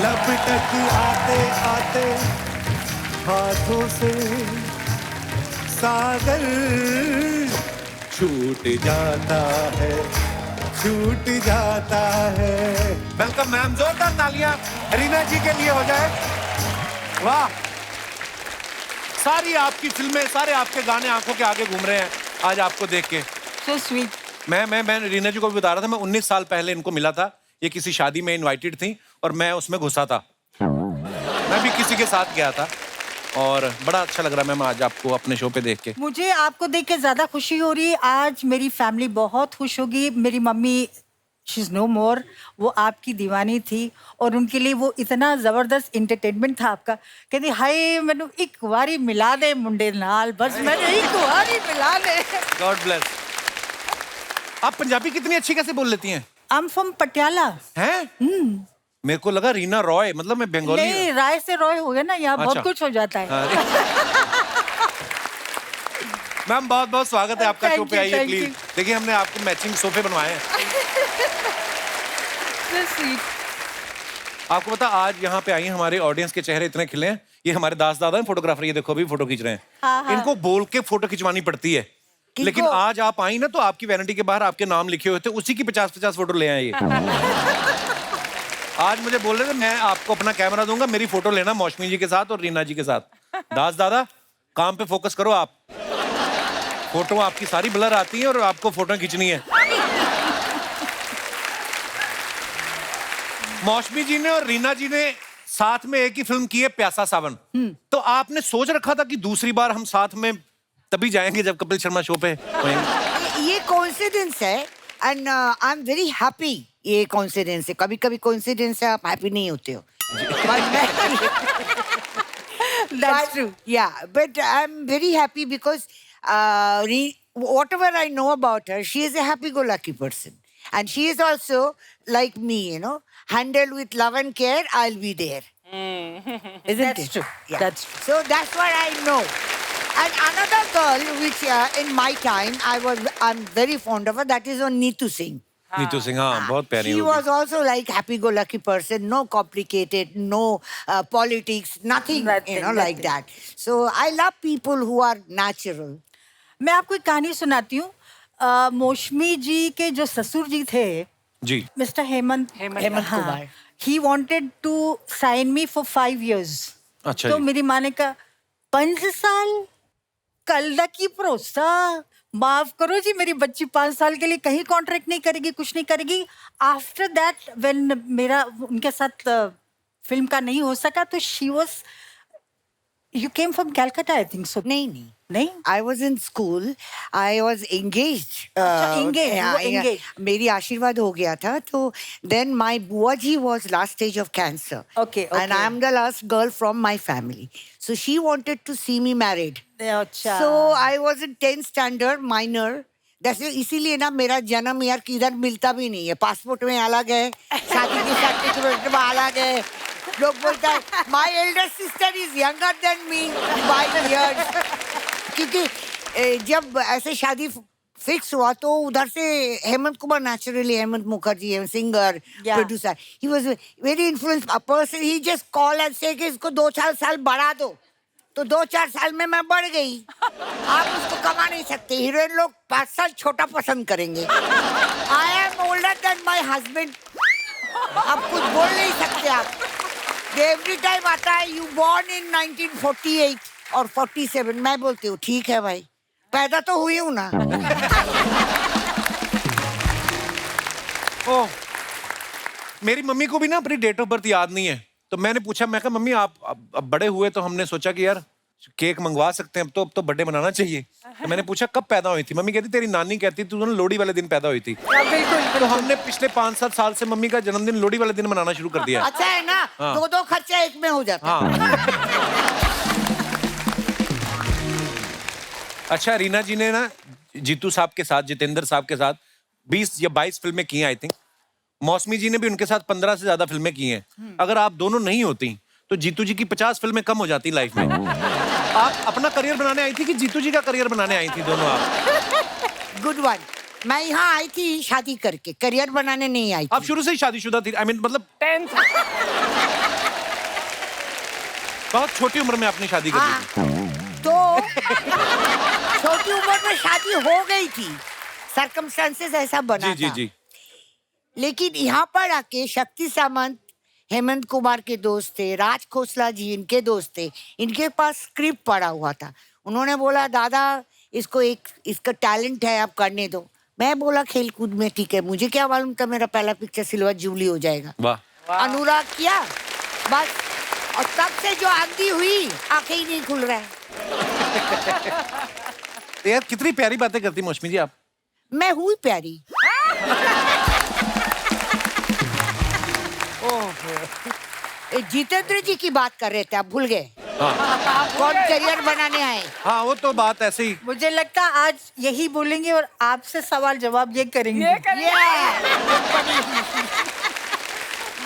लब तक आते आते हाथों से सागर छूट जाता है, छूट जाता है। वेलकम मैम, जोरदार तालियां रीना जी के लिए हो जाए। वाह, सारी आपकी फिल्में, सारे आपके गाने आंखों के आगे घूम रहे हैं आज आपको देख के। So sweet. मैं रीना जी को भी बता रहा था, मैं 19 साल पहले इनको मिला था। ये किसी शादी में इनवाइटेड थी और मैं उसमें घुसा था। मैं भी किसी के साथ गया था और बड़ा अच्छा लग रहा है मैम आज आपको अपने शो पे देख के। मुझे आपको देख के ज्यादा खुशी हो रही है। आज मेरी फैमिली बहुत खुश होगी। मेरी मम्मी शी इज नो मोर, वो आपकी दीवानी थी और उनके लिए वो इतना जबरदस्त एंटरटेनमेंट था आपका। कहती हाय मैनू एक बारी मिला दे मुंडे नाल, बस मैंने एक बारी मिला दे। God bless. आप पंजाबी कितनी अच्छी कैसे बोल लेती हैं? I am from Patiala. हैं? मेरे को लगा रीना रॉय, मतलब मैं बंगाली। नहीं, राय से रॉय हो गया ना, यहाँ बहुत कुछ हो जाता है। मैम बहुत बहुत स्वागत है आपका, शो पे आइए thank प्लीज। you. देखिए हमने आपको मैचिंग सोफे बनवाए हैं। So sweet. आपको पता आज यहाँ पे आई हैं, हमारे ऑडियंस के चेहरे इतने खिले हैं। ये हमारे दास दादा हैं फोटोग्राफर, ये देखो अभी फोटो खींच रहे हैं। हाँ। इनको बोल के फोटो खिंचवानी पड़ती है, लेकिन आज आप आई ना तो आपकी वैनिटी के बाहर आपके नाम लिखे हुए थे, उसी की 50-50 फोटो ले आए ये। आज मुझे बोल रहे थे मैं आपको अपना कैमरा दूंगा, मेरी फोटो लेना मौसमी जी के साथ और रीना जी के साथ। दास दादा काम पे फोकस करो आप, फोटो आपकी सारी ब्लर आती है और आपको फोटो खींचनी है। मौसमी जी ने और रीना जी ने साथ में एक ही फिल्म की है, प्यासा सावन। तो आपने सोच रखा था कि दूसरी बार हम साथ में तभी जाएंगे जब कपिल शर्मा शो पे होंगे। ये कोइंसिडेंस है and I am very happy. ये कोइंसिडेंस है, कभी कभी कोइंसिडेंस है आप हैप्पी नहीं होते हो। That's true. Yeah, but I'm very happy because whatever I know about her, she is a happy-go-lucky person, and she is also like me, you know, handled with love and care. I'll be there, isn't That's it? true. Yeah. That's true. So that's what I know. And another girl, which in my time I'm very fond of her. That is on Neetu Singh. Neetu Singh, हाँ बहुत प्यारी She होगी। was also like happy-go-lucky person, no complicated, no politics, nothing, you know, like that. So I love people who are natural. मैं आपको एक कहानी सुनाती हूँ। मौसमी जी के जो ससुर जी थे, जी mister Hemant Kumar. He wanted to sign me for 5 years। अच्छा तो जी। मेरी माँ ने कहा 5 साल कल दा की भरोसा, माफ करो जी मेरी बच्ची 5 साल के लिए कहीं कॉन्ट्रैक्ट नहीं करेगी, कुछ नहीं करेगी। आफ्टर दैट व्हेन मेरा उनके साथ फिल्म का नहीं हो सका तो she was, you came from Calcutta I think so. नहीं नहीं, I was in school. I was engaged. अच्छा, engaged, yeah, you were engaged. मेरी आशीर्वाद हो गया था तो then my बुआ जी was last stage of cancer. Okay, And I am the last girl from my family. So she wanted to see me married. अच्छा। So I was in 10th standard, minor. जैसे इसीलिए ना मेरा जन्म यार किधर मिलता भी नहीं है। पासपोर्ट में अलग है, शादी के सर्टिफिकेट में अलग है। लोग बोलता है my elder sister is younger than me by years. क्योंकि जब ऐसे शादी फिक्स हुआ तो उधर से हेमंत कुमार, नेचुरली हेमंत मुखर्जी है singer, producer, he was very influence person. He just call and से कि इसको 2-4 साल बढ़ा दो, तो 2-4 साल में मैं बढ़ गई। आप उसको कमा नहीं सकते, हीरोइन लोग 5 साल छोटा पसंद करेंगे। I am older than my husband, आप कुछ बोल नहीं सकते। आप एवरी टाइम आता है यू बॉर्न इन 1948 और 47, मैं बोलती हूँ ठीक है भाई, पैदा तो हुई हूँ ना। ओह, मेरी मम्मी को भी ना अपनी डेट ऑफ बर्थ याद नहीं है, तो मैंने पूछा, मैं कहा मम्मी आप अब बड़े हुए तो हमने सोचा कि यार केक मंगवा सकते हैं, अब तो बर्थडे मनाना चाहिए। तो मैंने पूछा कब पैदा हुई थी? मम्मी कहती तेरी नानी कहती तू ना लोहड़ी वाले दिन पैदा हुई थी। बिल्कुल। तो हमने पिछले 5-7 साल से मम्मी का जन्मदिन लोहड़ी वाले दिन मनाना शुरू कर दिया। अच्छा है ना, हाँ। 2-2 खर्चा एक में हो जाता है। हाँ। अच्छा, रीना जी ने ना जीतू साहब के साथ, जितेंद्र साहब के साथ 20 या 22 फिल्में की हैं आई थिंक। मौसमी जी ने भी उनके साथ 15 से ज्यादा फिल्में की हैं। अगर आप दोनों नहीं होती तो जीतू जी की 50 फिल्में कम हो जाती लाइफ में। आप अपना करियर बनाने आई थी कि जीतू जी का करियर बनाने आई थी? दोनों आप। Good one. मैं यहाँ आई थी शादी करके, करियर बनाने नहीं आई थी। आप शुरू से ही शादीशुदा थी? आई मीन मतलब 10th बहुत छोटी उम्र में आपने शादी कर ली थी। तो छोटी उम्र में शादी हो गई थी, सर्कमस्टांसेस ऐसा बना जी जी था। जी। लेकिन यहाँ पर आके शक्ति सामंत हेमंत कुमार के दोस्त थे, राज खोसला जी इनके दोस्त थे, इनके पास स्क्रिप्ट पड़ा हुआ था। उन्होंने बोला दादा इसका टैलेंट है, आप करने दो। मैं बोला खेल कूद में ठीक है, मुझे क्या मालूम था मेरा पहला पिक्चर सिल्वर जुबली हो जाएगा। वाह। अनुराग किया बस, और तब से जो आंधी हुई आंखें ही नहीं खुल रहा है। तो यार कितनी प्यारी बातें करती मौसमी जी आप। मैं हुई प्यारी। ए, जितेंद्र जी की बात कर रहे थे, आप भूल गए कौन करियर बनाने आए। हाँ वो तो बात ऐसे ही। मुझे लगता आज यही बोलेंगे और आपसे सवाल जवाब ये करेंगे।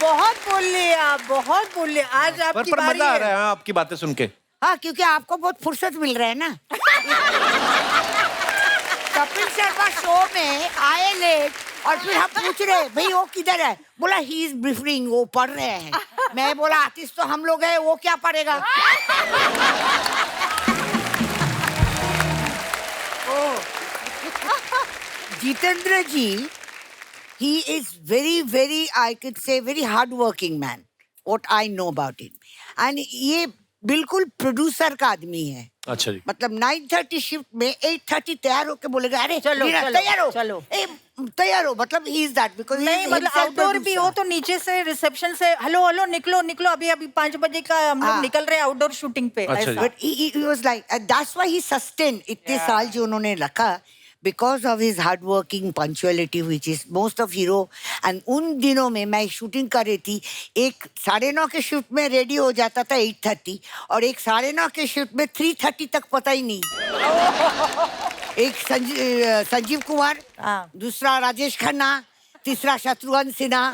बहुत बोल लिए आप, बहुत बोल लिए। आज आपकी पर बारी मजा आ है। रहा है हाँ, आपकी बातें सुन के। हाँ, क्योंकि आपको बहुत फुर्सत मिल रहा है ना। कपिल शर्मा शो में आए लेट और फिर हम पूछ रहे भाई वो किधर है, बोला ही इज ब्रीफिंग, वो पढ़ रहे हैं। मैं बोला आर्टिस्ट तो हम लोग हैं, वो क्या पढ़ेगा। जितेंद्र जी, he is very I could say very hard working man, what I know about him, and ये बिल्कुल प्रोड्यूसर का आदमी है। अच्छा जी। मतलब 9:30 शिफ्ट में 8:30 तैयार होके बोलेगा अरे चलो, रीना, चलो, तैयार हो, चलो। तैयार हो, मतलब ही इज दैट बिकॉज़ नहीं मतलब आउटडोर भी हो तो नीचे से रिसेप्शन से हेलो हेलो निकलो निकलो, अभी अभी 5 बजे का हम लोग हाँ। निकल रहे हैं आउटडोर शूटिंग पे। अच्छा ऐसा। जी। But he was like, that's why he sustained इतने साल जो उन्होंने रखा, because of his hard working punctuality which is most of hero। and उन दिनों में मैं शूटिंग कर रही थी, एक 9:30 के शिफ्ट में रेडी हो जाता था 8:30, और एक 9:30 के शिफ्ट में 3:30 तक पता ही नहीं। एक संजीव कुमार, हाँ। दूसरा राजेश खन्ना, तीसरा शत्रुघ्न सिन्हा।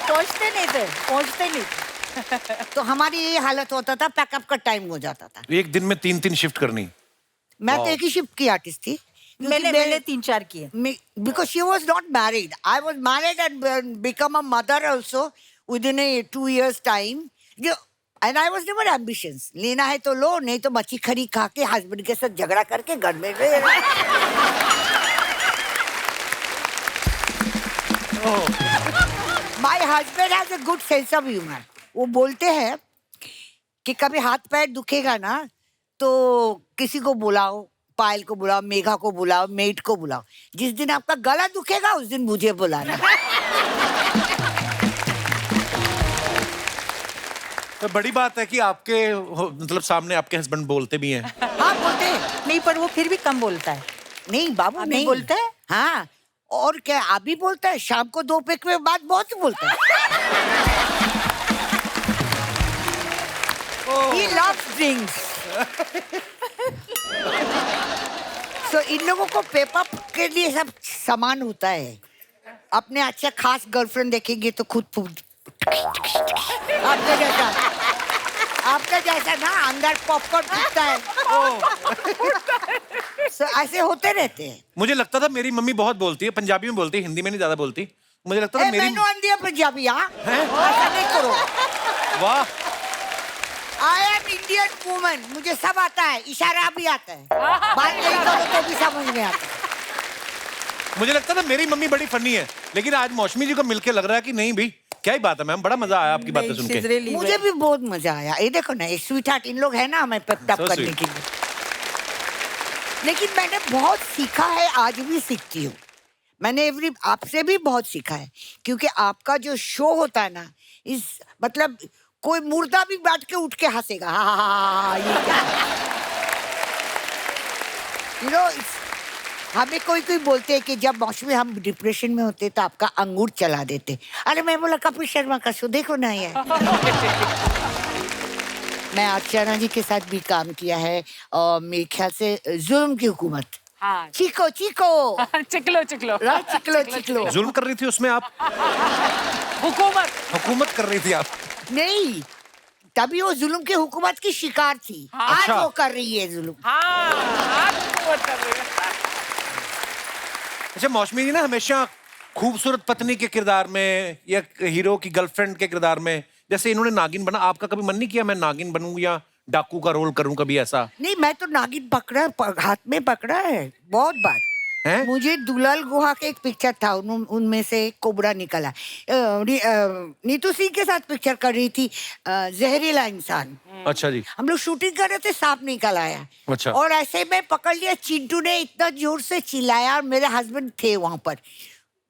पहुंचते नहीं थे। तो हमारी ये हालत होता था, पैकअप का टाइम हो जाता था। एक दिन में 3-3 शिफ्ट करनी। मैं तो एक ही शिफ्ट की आर्टिस्ट थी। मैंने 3-4 किए। Because she was not married. I was married and become a mother also within a 2 years time. And I was never ambitious. लेना है तो लो, नहीं तो मच्छी खरी खा के हस्बैंड के साथ झगड़ा करके घर में रहे। My husband has a good sense of humor. वो बोलते हैं कि कभी हाथ पैर दुखेगा ना तो किसी को बुलाओ, पायल को बुलाओ, मेघा को बुलाओ, मेट को बुलाओ। जिस दिन आपका गला दुखेगा उस दिन मुझे बुलाना। तो बड़ी बात है कि आपके मतलब सामने आपके हस्बैंड बोलते भी हैं। हाँ बोलते हैं। नहीं पर वो फिर भी कम बोलता है। नहीं बाबू अभी नहीं बोलता है? हाँ, और क्या अभी बोलता है, शाम को 2 पैक में बाद बहुत बोलता है। He loves drinks. So इन लोगों को पेपर के लिए सब सामान होता है। अपने अच्छा खास गर्लफ्रेंड देखेंगे तो खुद आपका जैसा ना अंदर पॉपकॉर्न फूटता है। So ऐसे होते रहते हैं। मुझे लगता था मेरी मम्मी बहुत बोलती है, पंजाबी में बोलती है, हिंदी में नहीं ज्यादा बोलती। मुझे लगता था मेरी। मैंने आंधी है पंजाबी, हाँ ऐसा नहीं करो। वाह। I am Indian woman, मुझे सब आता है, इशारा भी आता है, बात नहीं करो तो भी समझ में आता है। मुझे लगता था मेरी मम्मी बड़ी फनी है, लेकिन आज मौसमी जी को मिलके लग रहा है कि नहीं भाई क्या ही बात है मैम, बड़ा मजा आया आपकी बातें सुन के। मुझे भी बहुत मजा आया। ये देखो ना, ये स्वीट हार्ट इन लोग है ना हमें पेप टप So करने sweet. के लिए। लेकिन मैंने बहुत सीखा है, आज भी सीखती हूँ। मैंने आपसे भी बहुत सीखा है, क्योंकि आपका जो शो होता है ना, इस मतलब कोई मुर्दा भी बैठ के उठ के हंसेगा। हाँ, ये क्या you know, हमें कोई बोलते हैं कि जब मौसमी हम डिप्रेशन में होते तो आपका अंगूर चला देते। अरे मैं बोला कपिल शर्मा का शो देखो ना यार। मैं अर्चना जी के साथ भी काम किया है, और मेरे ख्याल से जुल्म की हुकूमत। हाँ। चीको चीको चिकलो चिकलो चिकलो चिकलो। जुल्म कर रही थी उसमें आप? हुकूमत कर रही थी आप? नहीं, तभी वो जुल्म की हुकूमत की शिकार थी। हाँ। आज अच्छा। वो कर रही है जुल्म। हाँ, आज हुकूमत कर रही है। अच्छा मौसमी जी ना हमेशा खूबसूरत पत्नी के किरदार में या हीरो की गर्लफ्रेंड के किरदार में जैसे इन्होंने नागिन बना, आपका कभी मन नहीं किया मैं नागिन बनूं या डाकू का रोल करूं कभी ऐसा? नहीं, मैं तो नागिन हाथ में पकड़ा है बहुत बार। हैं? मुझे दुलाल गुहा के एक पिक्चर था, उनमें से एक कोबरा निकला। नीतू सिंह के साथ पिक्चर कर रही थी, जहरीला इंसान। अच्छा जी। हम लोग शूटिंग कर रहे थे, सांप निकल आया। अच्छा। और ऐसे में पकड़ लिया, चिंटू ने इतना जोर से चिल्लाया और मेरे हस्बैंड थे वहां पर,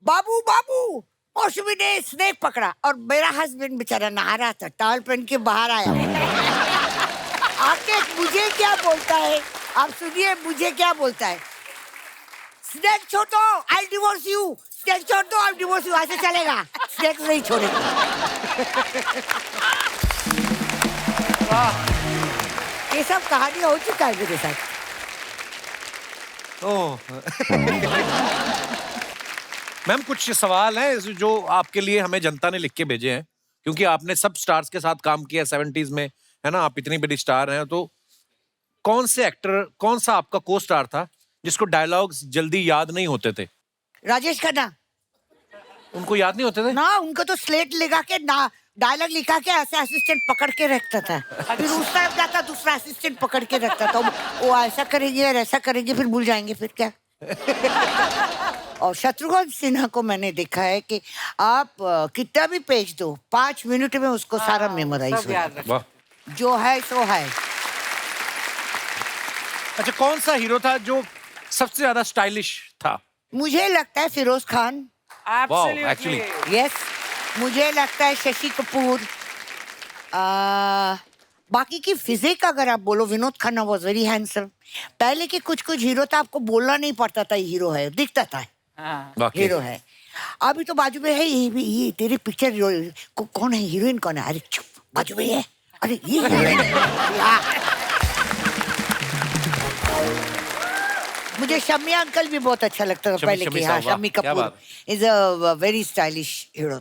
बाबू बाबू, मौसमी ने स्नेक पकड़ा और मेरा हस्बैंड बेचारा नहा रहा था, टॉवल पहन के बाहर आया। आके मुझे क्या बोलता है, आप सुनिए मुझे क्या बोलता है, स्नेक छोड़ दो, आई डिवोर्स यू, स्नेक छोड़ दो, आई डिवोर्स यू। ऐसे चलेगा, स्नेक नहीं छोड़ेगा। ये सब कहानी हो चुका है मेरे साथ। ओह। मैम कुछ सवाल हैं जो आपके लिए हमें जनता ने लिख के भेजे हैं, क्योंकि आपने सब स्टार्स के साथ काम किया 70s में, है ना, आप इतनी बड़ी स्टार हैं, तो कौन से एक्टर, कौन सा आपका को स्टार था जिसको डायलॉग्स जल्दी याद नहीं होते थे? राजेश खन्ना। उनको याद नहीं होते थे? ना, उनको तो स्लेट लगा के ना डायलॉग लिखा के ऐसे असिस्टेंट पकड़ के रखता था, फिर उस टाइम जाता दूसरा असिस्टेंट पकड़ के रखता था, वो ऐसा करेंगे और ऐसा करेंगे, फिर भूल जाएंगे, फिर क्या। और शत्रुघ्न सिन्हा को मैंने देखा है कि आप कितना भी पेज दो, 5 मिनट में उसको सारा मेमोराइज हो जाता है। वाह। जो है सो है। अच्छा, कौन सा हीरो था जो सबसे ज्यादा स्टाइलिश था? मुझे लगता है फिरोज खान। actually. यस, मुझे लगता है शशि कपूर। बाकी की फिजिक अगर आप बोलो, Vinod Khanna was very handsome. पहले के कुछ हीरो था, आपको बोलना नहीं पड़ता था हीरो है, दिखता था वाकई। हीरो है। अभी तो बाजू में है ये तेरी पिक्चर कौन है, हीरोइन कौन है, अरे चुप, बाजू में है, अरे ये हीरोइन है। मुझे शम्मी अंकल भी बहुत अच्छा लगता था पहले की। हाँ, Shammi Kapoor is a very stylish hero.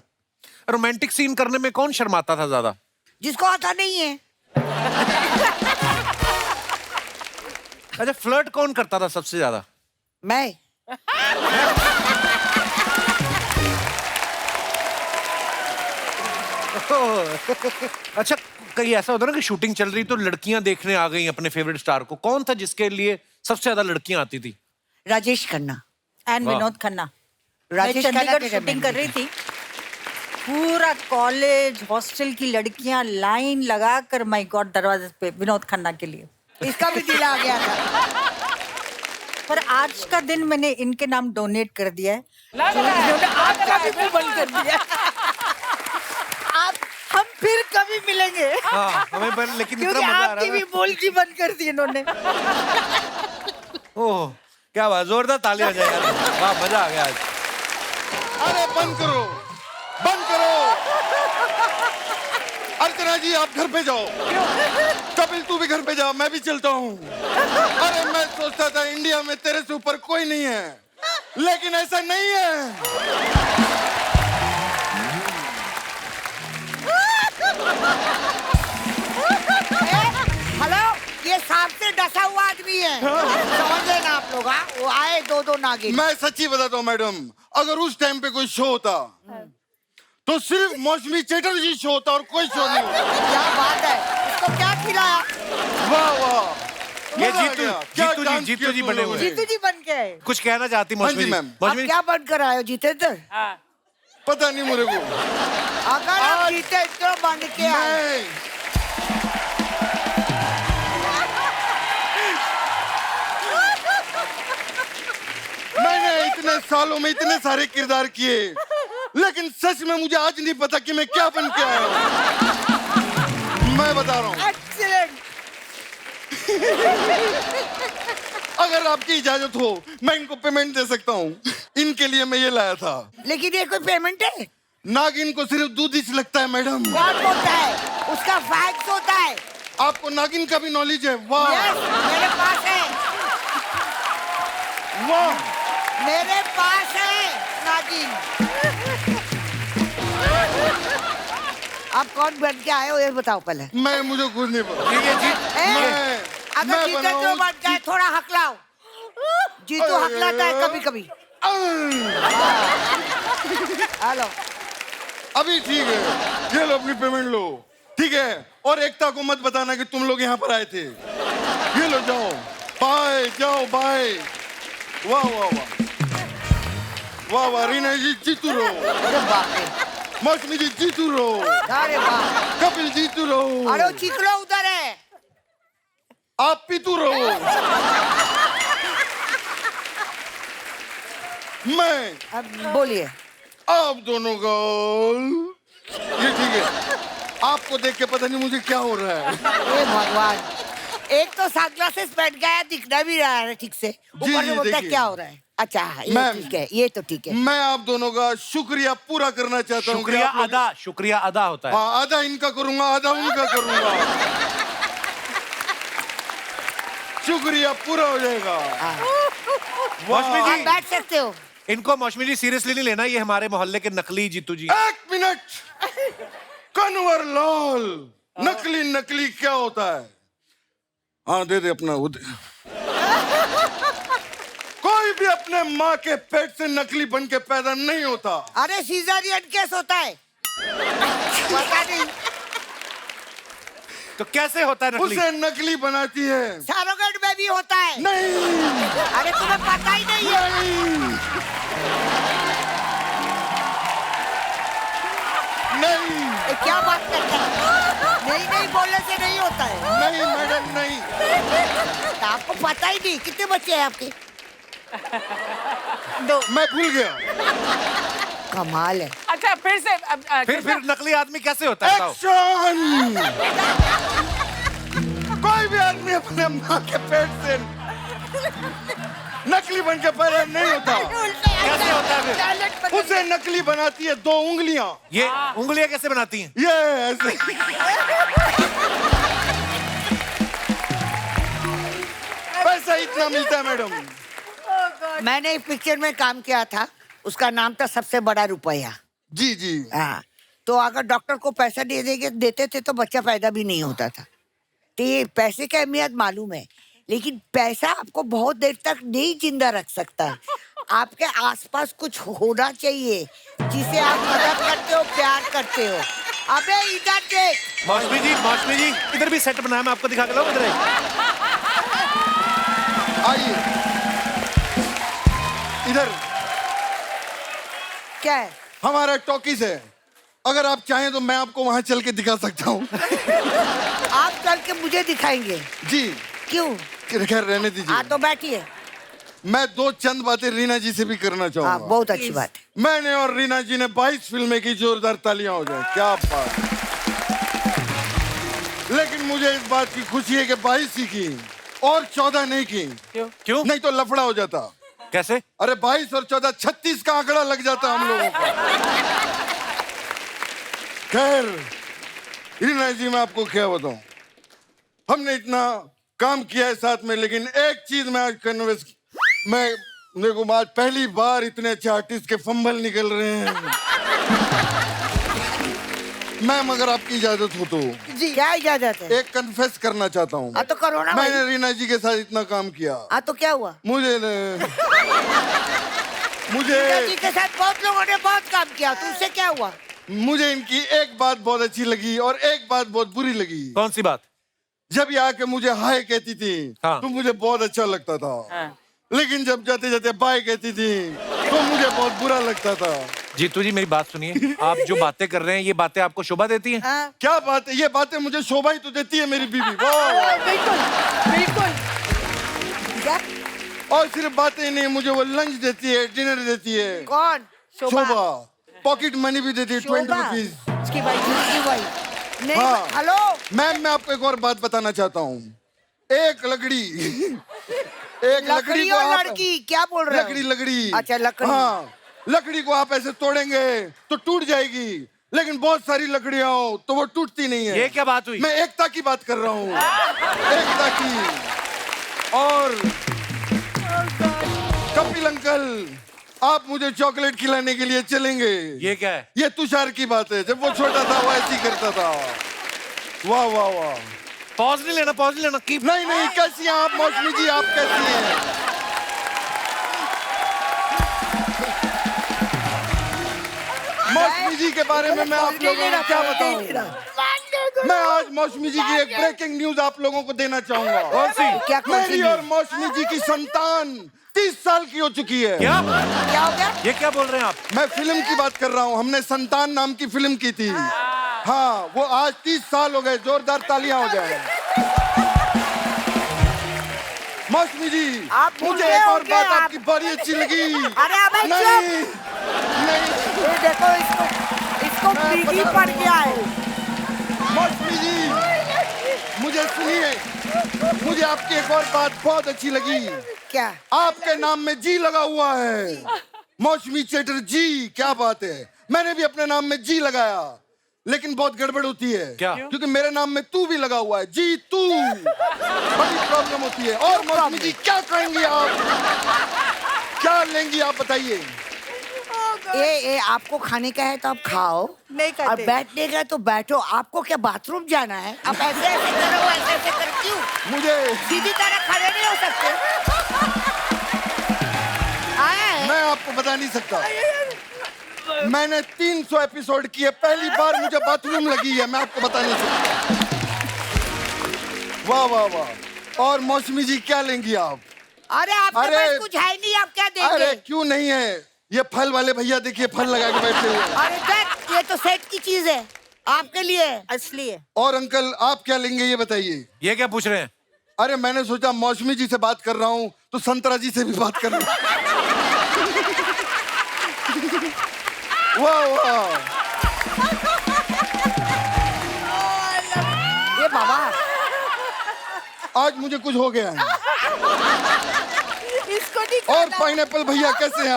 Romantic scene करने में कौन शर्माता था ज्यादा? जिसको आता नहीं है। अच्छा, फ्लर्ट कौन करता था सबसे ज्यादा? मैं। अच्छा, कहीं ऐसा होता ना कि शूटिंग चल रही तो लड़कियां देखने आ गई अपने फेवरेट स्टार को, कौन था जिसके लिए सबसे ज्यादा लड़कियां आती थी? राजेश खन्ना एंड वाह। विनोद खन्ना। मैं राजेश खन्ना चंडीगढ़ के शूटिंग मैं- कर रही थी, पूरा कॉलेज हॉस्टल की लड़कियां लाइन लगाकर, माय गॉड, दरवाजे पे विनोद खन्ना के लिए। इसका भी दिल आ गया था। पर आज का दिन मैंने इनके नाम डोनेट कर दिया है। लग रहा है, इन्होंने आज लग का रहा है, भी बंद कर दिया। आप हम फिर कभी मिलेंगे, हाँ, हमें पर लेकिन इतना क्योंकि मजा आ आपकी रहा भी है। बोलती बंद कर दी इन्होंने। ओह, क्या बात, जोरदार ताली हो जाए यार, वाह, मजा आ गया आज। अरे बंद करो, बंद करो। अर्चना जी आप घर पे जाओ, कपिल तू भी घर पे जा, मैं भी चलता हूँ। अरे मैं सोचता था इंडिया में तेरे से ऊपर कोई नहीं है, लेकिन ऐसा नहीं है। हेलो, ये सांप से डसा हुआ आदमी है, समझ लेना आप लोग। हाँ, वो आए दो नागिन। मैं सच्ची बताता हूँ मैडम, अगर उस टाइम पे कोई शो होता तो सिर्फ मौसमी चटर्जी शो होता और कोई शो नहीं होता। क्या बात है, इसको क्या खिलाया? वाह वाह, ये मजा आ जीतू, गया। क्या जीतू जी, डांस जीतू किया जी तुम बने लोगों हुए ने। हैं। जीतू जी बन के आए। कुछ कहना चाहती हाँ मौसमी जी जी? मैम, आप क्या बंद कर आए हो जितेंद्र? हाँ। पता नहीं मेरे को। अगर आप जीते तो बंद के आए। नहीं, मैंने इतने सालों में इतने सारे किरदार किए, लेकिन सच में मुझे आज नहीं पता कि मैं क्या बन के आया हूँ। मैं बता रहा हूँ, एक्सीलेंट। अगर आपकी इजाजत हो मैं इनको पेमेंट दे सकता हूँ। इनके लिए मैं ये लाया था। लेकिन ये कोई पेमेंट है? नागिन को सिर्फ दूध ही लगता है मैडम। कौन होता है? उसका फैक्स होता है। आपको नागिन का भी नॉलेज है? वाह यस, मेरे पास है, वाह। मेरे पास है नागिन। आप कौन बन के आए हो ये बताओ पहले। मैं, मुझे कुछ नहीं पता। ये जी, ए, अगर जीते तो बन जाए, थोड़ा हकलाओ। जीतू हकलाता है कभी कभी। हेलो, अभी ठीक है, ये लो अपनी पेमेंट लो, ठीक है। और एकता को मत बताना कि तुम लोग यहाँ पर आए थे। ये लो, जाओ बाय, जाओ बाय। वाह वाह वाह वाह वाह, रीना जी जीतू रहो, अरे बाप रे, मौसमी जी जीतू रहो, अरे बाप, कपिल जीतू रहो, अरे वो चिकलो उधर है। आप पीतू रहो। मैं अब बोलिए। आप दोनों का ये ठीक है। आपको देख के पता नहीं मुझे क्या हो रहा है। हे भगवान, एक तो सनग्लासेस पहन गया, दिखना भी रहा है ठीक से, ऊपर से जी, बोलता है देखिए। क्या हो रहा है। अच्छा हाँ, ये मैम, ठीक है, ये तो ठीक है। मैं आप दोनों का शुक्रिया पूरा करना चाहता हूँ। शुक्रिया अदा होता है। हाँ, आधा इनका करूंगा, आधा उनका करूंगा। शुक्रिया पूरा हो जाएगा। मौसमी आप जी, बैठ सकते हो। इनको मौसमी जी सीरियसली नहीं लेना, ये हमारे मोहल्ले के नकली जीतू जी। एक मिनट, कन्वर लाल, नकली नकली क्या होता है? हाँ दे दे अपना वो दे। कोई भी अपने माँ के पेट से नकली बन के पैदा नहीं होता। अरे सीजरियन केस होता है, पता नहीं। तो कैसे होता है नकली? उसे नकली बनाती है। सरोगेट में भी होता है। नहीं अरे तुम्हें पता ही नहीं है। नहीं ये क्या बात करते हैं? नहीं नहीं बोलने से नहीं होता है। नहीं मैडम नहीं। तो आपको पता ही नहीं। कितने बच्चे हैं आपके? मैं भूल गया। कमाल है। अच्छा फिर से फिर नकली आदमी कैसे होता है? बताओ। एक्शन! कोई भी आदमी अपने माँ के पेट से नकली बन के पैदा नहीं होता। कैसे होता है फिर? उसे नकली बनाती है 2 उंगलियां। ये उंगलियां कैसे बनाती हैं? ये ऐसे। पैसा इतना मिलता है मैडम। मैंने एक पिक्चर में काम किया था, उसका नाम था सबसे बड़ा रुपया। जी जी। हाँ, तो अगर डॉक्टर को पैसा देते थे तो बच्चा पैदा भी नहीं होता था। तो ये पैसे की अहमियत मालूम है, लेकिन पैसा आपको बहुत देर तक नहीं जिंदा रख सकता है। आपके आसपास कुछ होना चाहिए जिसे आप मदद करते हो, प्यार करते हो। अबे इधर देख। मौसमी जी इधर भी सेट बनाया, मैं आपको दिखा के लाऊं इधर? आइए इधर, क्या है? हमारा टॉकीज है। अगर आप चाहें तो मैं आपको वहां चल के दिखा सकता हूँ। आप चल के मुझे दिखाएंगे? जी। क्यों? खैर रहने दीजिए। हाँ तो बैठिए। मैं 2 चंद बातें रीना जी से भी करना हाँ, चाहूंगा। बहुत अच्छी बात है। मैंने और रीना जी ने 22 फिल्में की, जोरदार तालियां हो जाए। क्या बात। लेकिन मुझे इस बात की खुशी है कि 22 ही की और 14 नहीं की। क्यों? नहीं तो लफड़ा हो जाता। कैसे? अरे 22 और 14 36 का आंकड़ा लग जाता हम लोगों का। खैर रीना जी, मैं आपको क्या बताऊं, हमने इतना काम किया है साथ में, लेकिन एक चीज मैं आज कन्विंस, मैं मेरे को आज पहली बार इतने अच्छे आर्टिस्ट के फंबल निकल रहे हैं। मैम अगर आपकी इजाजत हो तो जी, क्या इजाजत है? एक कन्फेस करना चाहता हूँ। हाँ तो करो ना भाई। मैंने रीना जी के साथ इतना काम किया। हाँ तो क्या हुआ? मुझे जी के साथ बहुत लोगों ने बहुत काम किया, तो उससे क्या हुआ? मुझे इनकी एक बात बहुत अच्छी लगी और एक बात बहुत बुरी लगी। कौन सी बात? जब ये आके मुझे हाय कहती थी हाँ। तो मुझे बहुत अच्छा लगता था। हाँ। लेकिन जब जाते जाते बाय कहती थी तो मुझे बहुत बुरा लगता था। जीतू जी मेरी बात सुनिए, आप जो बातें कर रहे हैं ये बातें आपको शोभा देती हैं? हाँ? क्या बात है, ये बातें मुझे शोभा ही तो देती है मेरी बीवी। वाह। बिल्कुल बिल्कुल। क्या? और सिर्फ बातें नहीं, मुझे वो लंच देती है, डिनर देती है। कौन? शोभा पॉकेट मनी भी देती है, 20 शोभा? रुपीज। उसकी भाई, उसकी भाई। नहीं, हाँ। हेलो। मैम मैं आपको एक और बात बताना चाहता हूँ। एक लकड़ी एक लकड़ी लकड़ी को और आप, लड़की क्या बोल रहे हो? लकड़ी। अच्छा, लकड़ी। हाँ, लकड़ी को आप ऐसे तोड़ेंगे तो टूट जाएगी, लेकिन बहुत सारी लकड़ियां हो तो वो टूटती नहीं है। ये क्या बात हुई? मैं एकता की बात कर रहा हूँ, एकता की। और कपिल अंकल, आप मुझे चॉकलेट खिलाने के लिए चलेंगे? ये क्या है? ये तुषार की बात है, जब वो छोटा था वो ऐसी करता था। वाह वाह वाह। पॉज नहीं लेना, पॉज नहीं लेना। कीप। नहीं नहीं, कैसी हैं आप मौसमी जी, आप कैसी हैं? मौसमी जी के बारे में मैं आप लोगों को क्या बताऊं? मैं आज मौसमी जी की एक ब्रेकिंग न्यूज आप लोगों को देना चाहूंगा। कौन सी? क्या कौन सी मेरी और मौसमी जी की संतान 30 साल की हो चुकी है। क्या क्या हो गया? ये क्या बोल रहे हैं आप? मैं फिल्म की बात कर रहा हूँ। हमने संतान नाम की फिल्म की थी। हाँ, वो आज 30 साल हो गए। जोरदार तालियां हो जाए। मौसमी जी, आप भूल मुझे गए एक और होंगे बात आप। आपकी बड़ी अच्छी लगी। अरे अबे नहीं, नहीं, ये देखो इसको मैं पीटी बता पड़ रहा गया है। मौसमी जी, मुझे सुनिए। मुझे आपकी एक और बात बहुत अच्छी लगी। क्या? आपके नाम में जी लगा हुआ है। मौसमी चैटर्जी, क्या बात है। मैंने भी अपने नाम में जी लगाया, लेकिन बहुत गड़बड़ होती है। क्या? क्योंकि मेरे नाम में तू भी लगा हुआ है। जी तू, बड़ी प्रॉब्लम होती है। और मौसमी जी, क्या कहेंगी आप? क्या लेंगी आप, बताइए। ये आपको खाने का है तो आप खाओ, नहीं और खाते। बैठने का है तो बैठो। आपको क्या बाथरूम जाना है? आप ऐसे ऐसे करो, ऐसे ऐसे कर क्यों? मुझे, सीधी तरह खड़े नहीं हो सकते। आया है? मैं आपको बता नहीं सकता। मैंने 300 एपिसोड किए, पहली बार मुझे बाथरूम लगी है। मैं आपको बता नहीं सकता। वाह वाह वाह। और मौसमी जी, क्या लेंगी आप? अरे आपके अरे- पास कुछ है नहीं, आप क्या देंगे? अरे क्यों नहीं है? ये फल वाले भैया देखिए, फल लगा के बैठे हुए हैं। अरे देख, ये तो सेट की चीज है, आपके लिए। असली है। और अंकल, आप क्या लेंगे ये बताइए। ये क्या पूछ रहे हैं? अरे मैंने सोचा मौसमी जी से बात कर रहा हूँ तो संतरा जी से भी बात कर लूं। वाह वाह। ये बाबा, आज मुझे कुछ हो गया है। इसको नहीं और खाना। पाइनएप्पल भैया, कैसे हैं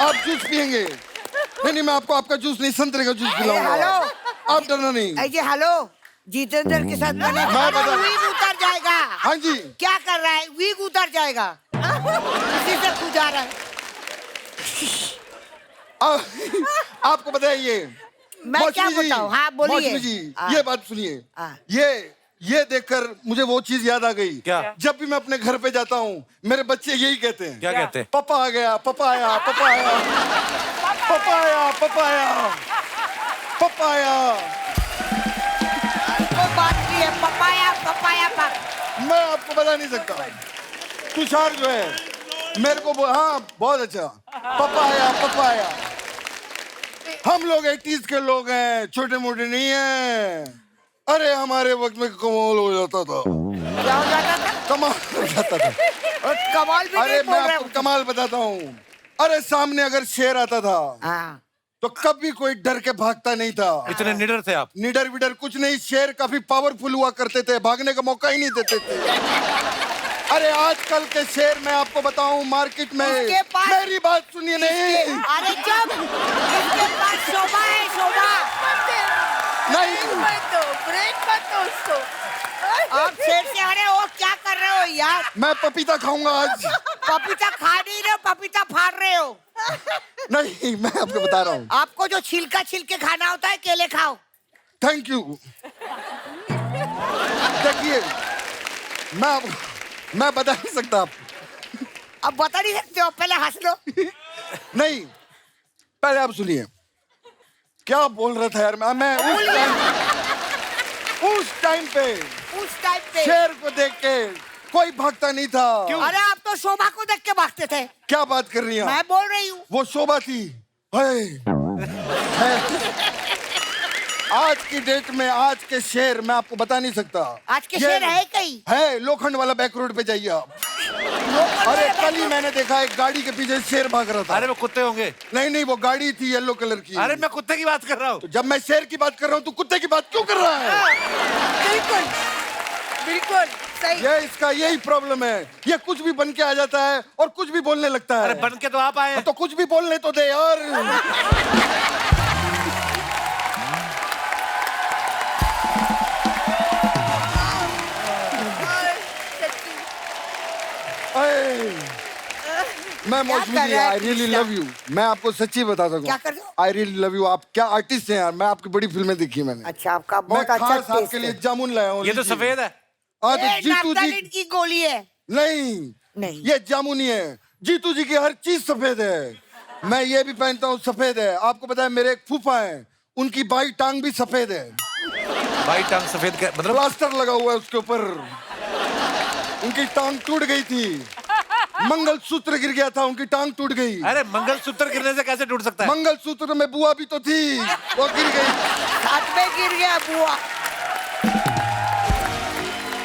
आप जूस पियेंगे? नहीं नहीं, मैं आपको आपका जूस नहीं, संतरे का जूस पिलाऊंगा। हेलो। आप डरना नहीं। ऐसे हेलो, जितेंद्र के साथ मैंने मैं बता- वीग उतर जाएगा। हाँ जी। क्या कर रहा है? वीग उतर जाएगा। इसी से खुजा रहा है। आपको बताइए। मैं क्या मौसमी जी, बताऊं? हाँ, बोलिए। मौसमी जी, हाँ। ये बात सुनिए। हाँ। ये देखकर मुझे वो चीज याद आ गई। क्या? जब भी मैं अपने घर पे जाता हूँ, मेरे बच्चे यही कहते हैं। क्या कहते हैं? पापा आ गया, पापा आया, पापा आया, पापा आया, पापा आया, पापा आया। कोई बात नहीं है, पपाया पपाया मैं आपको बता नहीं सकता। तुषार जो है, मेरे को हाँ, बहुत अच्छा। पापा आया, पापा आया। हम लोग 80s के लोग हैं, छोटे मोटे नहीं हैं। अरे हमारे वक्त में कमाल हो जाता था। क्या हो जाता था? कमाल हो जाता था। और कमाल भी अरे नहीं मैं बोल रहे आपको हो। कमाल बताता हूँ। अरे सामने अगर शेर आता था हाँ। तो कभी कोई डर के भागता नहीं था। इतने निडर थे आप? निडर विडर कुछ नहीं। शेर काफी पावरफुल हुआ करते थे, भागने का मौका ही नहीं देते थे। अरे आजकल के शेर, मैं आपको बताऊं, मार्केट में, इसके पास- मेरी बात सुनिए। नहीं अरे जब इसके पास शोभा है, शोभा। नहीं, ब्रेक मत दो उसको। आप शेर से अरे वो क्या कर रहे हो यार? मैं पपीता खाऊंगा आज। पपीता खा नहीं रहे हो, पपीता फाड़ रहे हो। नहीं, मैं आपको बता रहा हूँ। आपको जो छिलका छिलके खाना होता है, केले खाओ। Thank you. देखिए, मैं बता नहीं सकता आप। अब बता नहीं सकते हो, पहले हंस लो। नहीं, पहले आप सुनिए। क्या बोल रहा था यार मैं उस टाइम पे उस टाइम पे शेर को देख के कोई भागता नहीं था। अरे आप तो शोभा को देख के भागते थे। क्या बात कर रही हैं मैं आप? बोल रही हूँ। वो शोभा थी। हाय। आज की डेट में आज के शेर मैं आपको बता नहीं सकता। आज के ये शेर है कहीं? है, लोखंड वाला बैक रोड पे जाइए आप। अरे कल ही मैंने देखा, एक गाड़ी के पीछे शेर भाग रहा था। अरे वो कुत्ते होंगे। नहीं नहीं, वो गाड़ी थी येलो कलर की। अरे मैं कुत्ते की बात कर रहा हूँ। तो जब मैं शेर की बात कर रहा हूँ तो कुत्ते की बात क्यों कर रहा है? बिल्कुल बिल्कुल सही। ये इसका यही प्रॉब्लम है। ये कुछ भी बन के आ जाता है और कुछ भी बोलने लगता है। अरे बन के तो आप आए हैं। तो कुछ भी बोलने तो दे यार। अये, मैं मौसमी कर जी, रहा है I really Krishna? Love you. मैं आपको सच्ची बताता हूँ। क्या कर रहे हो? I really love you. आप क्या आर्टिस्ट हैं यार। मैं आपकी बड़ी फिल्में देखी मैंने। अच्छा, आपका मैं बहुत अच्छा खास टेस्ट आपके लिए है। जामुन लाया हूँ। ये तो लीजिए। सफेद है। हाँ, तो ये जीतू जी। नाफ्तालिन की गोली है। नहीं नहीं। ये जामुनी है। जीतू जी की हर चीज सफेद है। मैं ये भी पहनता हूँ, सफेद है। आपको पता है मेरे एक फूफा है, उनकी बाई टांग भी सफेद है। भाई टांग सफेद मतलब प्लास्टर लगा हुआ है उसके ऊपर। उनकी टांग टूट गई थी, मंगलसूत्र गिर गया था, उनकी टांग टूट गई। अरे मंगलसूत्र गिरने से कैसे टूट सकता है? मंगलसूत्र में बुआ भी तो थी, वो गिर गई। साथ में गिर गया बुआ।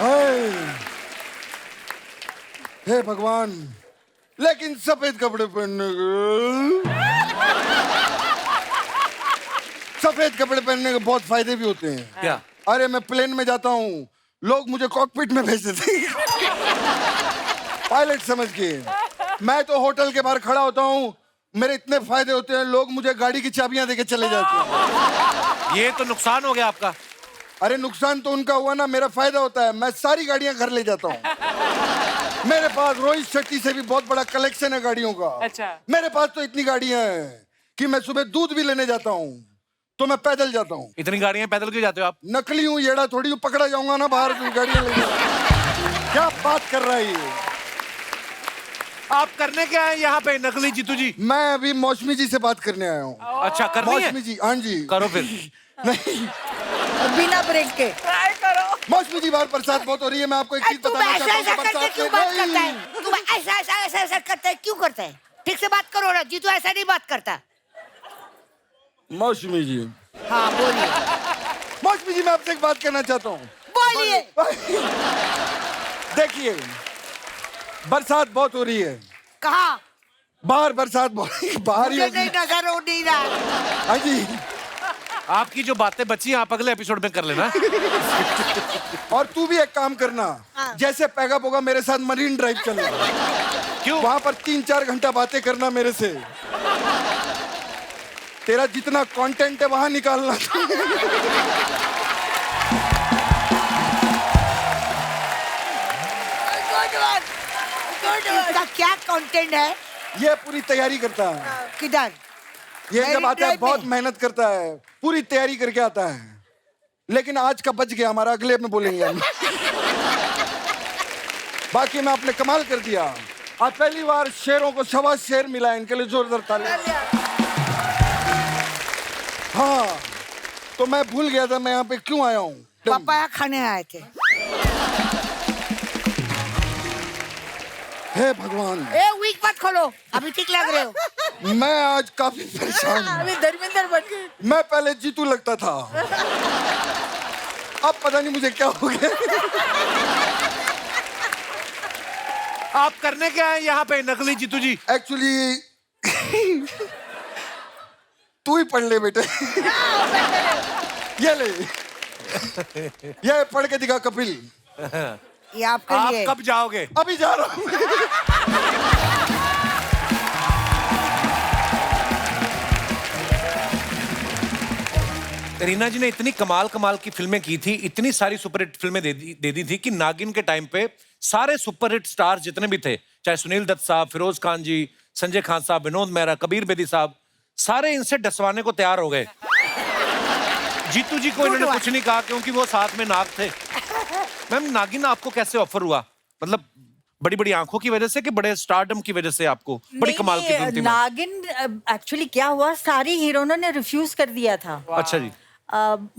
हाय, हे भगवान, लेकिन सफेद कपड़े पहनने सफेद कपड़े पहनने के बहुत फायदे भी होते हैं। क्या? अरे मैं प्लेन में जाता हूँ, लोग मुझे कॉकपिट में भेज देते हैं पायलट समझ के। मैं तो होटल के बाहर खड़ा होता हूँ, मेरे इतने फायदे होते हैं, लोग मुझे गाड़ी की चाबियां देके चले जाते हैं। ये तो नुकसान हो गया आपका। अरे नुकसान तो उनका हुआ ना, मेरा फायदा होता है। मैं सारी गाड़ियां घर ले जाता हूँ। मेरे पास रोहित शेट्टी से भी बहुत बड़ा कलेक्शन है गाड़ियों का। अच्छा। मेरे पास तो इतनी गाड़ियां हैं कि मैं सुबह दूध भी लेने जाता हूँ तो मैं पैदल जाता हूँ। इतनी गाड़ियां पैदल क्यों जाते हो आप? नकली हूँ, येड़ा थोड़ी हूँ, पकड़ा जाऊंगा ना बाहर गाड़ियां लेके। क्या बात कर रहा है ये? आप करने क्या है यहाँ पे नकली जीतू जी? मैं अभी मौसमी जी से बात करने आया हूँ। अच्छा करनी है? मौसमी जी, हाँ जी। करो फिर। नहीं, बिना ब्रेक के। ट्राई करो। मौसमी जी बाहर बरसात बहुत हो रही है। मैं आपको एक चीज तू बताना ऐसा चाहता ऐसा हूँ कि करते बरसात क्यों में बात करता नहीं। है? तू ऐसा करता है, क्यों करता है? ठीक से बात करो ना जी, तू ऐसा नहीं बात करता। मौसमी जी, हाँ बोलिए। मौसमी जी, मैं आपसे एक बात करना चाहता हूँ। बोलिए। देखिए, बरसात बहुत हो रही है कहाँ? बाहर, बरसात बहुत बाहर ही मुझे होगी। नहीं नजर हो नहीं रहा। हाँ जी। आपकी जो बातें बची हैं, आप अगले एपिसोड में कर लेना। और तू भी एक काम करना, जैसे पैगा पोगा मेरे साथ मरीन ड्राइव चलना। क्यों? वहां पर 3-4 घंटा बातें करना मेरे से। तेरा जितना कंटेंट है वहां निकालना। इसका क्या कंटेंट है? ये पूरी तैयारी करता है। किधर? ये Marine जब आता है Drive बहुत में? मेहनत करता है, पूरी तैयारी करके आता है। लेकिन आज का बच गया हमारा, अगले में बोलेंगे हम। बाकी मैं आपने कमाल कर दिया। आज पहली बार शेरों को 1.25 शेर मिला है, इनके लिए जोरदार ताली। हाँ, तो मैं भूल गया था मैं यहाँ पे क्यों आया हूँ। पापा खाने आए थे। हे भगवान, ए वीक मत खोलो, अभी ठीक लग रहे हो। मैं आज काफी परेशान हूँ। अभी धर्मेंद्र बन गए। मैं पहले जीतू लगता था, अब पता नहीं मुझे क्या हो गया। आप करने क्या है यहाँ पे नकली जीतू जी? एक्चुअली तू ही पढ़ ले बेटे। ये ले, ये पढ़ के दिखा कपिल। ये आपके आप लिए। कब जाओगे? अभी जा रहा हूँ। रीना जी ने इतनी कमाल कमाल की फिल्में की थी, इतनी सारी सुपरहिट फिल्में दे दी थी कि नागिन के टाइम पे सारे सुपरहिट स्टार्स जितने भी थे, चाहे सुनील दत्त साहब, फिरोज खान जी, संजय खान साहब, विनोद मेहरा, कबीर बेदी साहब, सारे इनसे डसवाने को तैयार हो गए। जीतू जी को इन्होंने कुछ नहीं कहा क्योंकि वो साथ में नाग थे। मैम, नागिन आपको कैसे ऑफर हुआ? मतलब बड़ी बड़ी आंखों की वजह से कि बड़े स्टारडम की वजह से आपको? बड़ी कमाल की फिल्म थी मैम। नागिन एक्चुअली क्या हुआ, सारी हीरोइनों ने रिफ्यूज कर दिया था। अच्छा जी।